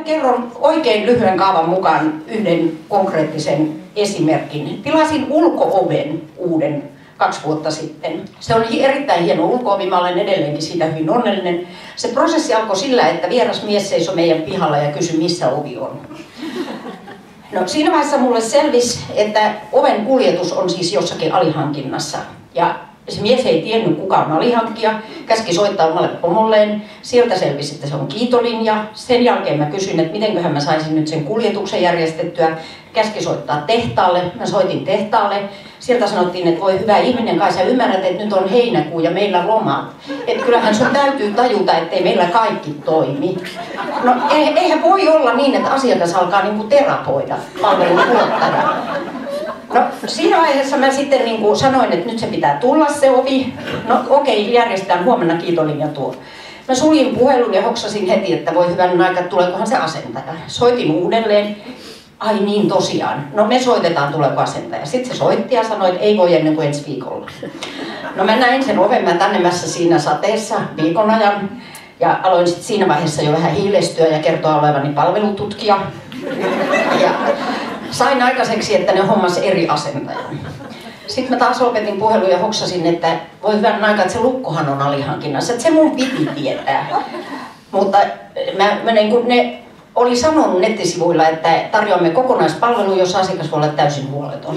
Kerron oikein lyhyen kaavan mukaan yhden konkreettisen esimerkin. Tilasin ulko-oven uuden 2 vuotta sitten. Se on erittäin hieno ulko-ovi, mä olen edelleenkin siitä hyvin onnellinen. Se prosessi alkoi sillä, että vieras mies seisoi meidän pihalla ja kysyi, missä ovi on. No, siinä vaiheessa mulle selvisi, että oven kuljetus on siis jossakin alihankinnassa. Ja se mies ei tiennyt, kuka on alihankkija, käski soittaa omalle pomolleen. Sieltä selvisi, että se on kiitolinja. Sen jälkeen mä kysyin, että mitenköhän mä saisin nyt sen kuljetuksen järjestettyä. Käski soittaa tehtaalle. Mä soitin tehtaalle. Sieltä sanottiin, että voi hyvä ihminen, kai sä ymmärrät, että nyt on heinäkuu ja meillä lomat. Että kyllähän sun täytyy tajuta, ettei meillä kaikki toimi. No eihän voi olla niin, että asiakas alkaa niinku terapoida palvelun tuottaja. No siinä vaiheessa mä sitten sanoin, että nyt se pitää tulla se ovi. No okei, järjestetään huomenna kiitolinja tuo. Mä suljin puhelun ja hoksasin heti, että voi hyvän aika, tuleekohan se asentaja. Soitin uudelleen. Ai niin tosiaan. No me soitetaan, tuleeko asentaja. Sitten se soitti ja sanoi, että ei voi ennen kuin ensi viikolla. No mä näin sen oven, mä tännemässä siinä sateessa viikon ajan. Ja aloin sitten siinä vaiheessa jo vähän hiilestyä ja kertoa olevani palvelututkija. Ja sain aikaiseksi, että ne hommas eri asentajan. Sitten mä taas lopetin puhelun ja hoksasin, että voi hyvän aika, että se lukkohan on alihankinnassa. Että se mun piti tietää. Mutta ne oli sanonut nettisivuilla, että tarjoamme kokonaispalvelun, jos asiakas voi olla täysin huoleton.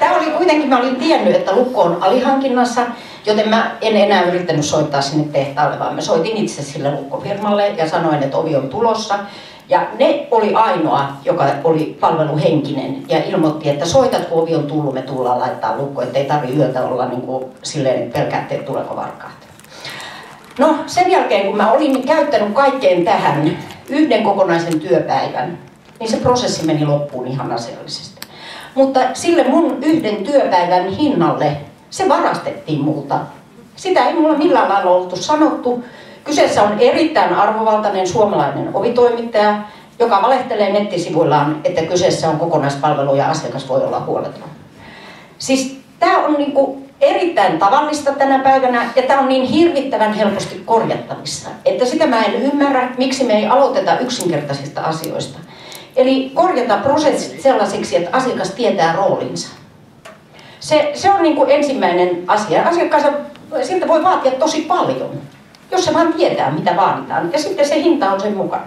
Tämä oli kuitenkin, mä olin tiennyt, että lukko on alihankinnassa, joten mä en enää yrittänyt soittaa sinne tehtaalle, vaan mä soitin itse sille lukkofirmalle ja sanoin, että ovi on tulossa. Ja ne oli ainoa, joka oli palveluhenkinen ja ilmoitti, että soitat, kun ovi on tullut, me tullaan laittaa lukko, ettei tarvitse yötä olla silleen, että pelkäätte, että tuleeko varkaat. No sen jälkeen, kun mä olin käyttänyt kaikkeen tähän yhden kokonaisen työpäivän, niin se prosessi meni loppuun ihan asiallisesti. Mutta sille mun yhden työpäivän hinnalle se varastettiin multa. Sitä ei mulla millään lailla oltu sanottu. Kyseessä on erittäin arvovaltainen suomalainen ovitoimittaja, joka valehtelee nettisivuillaan, että kyseessä on kokonaispalvelu ja asiakas voi olla huoleton. Siis tää on erittäin tavallista tänä päivänä ja tämä on niin hirvittävän helposti korjattavissa, että sitä mä en ymmärrä, miksi me ei aloiteta yksinkertaisista asioista. Eli korjata prosessit sellaisiksi, että asiakas tietää roolinsa. Se on ensimmäinen asia. Asiakkaansa siltä voi vaatia tosi paljon, jos se vaan tietää, mitä vaaditaan. Ja sitten se hinta on sen mukana.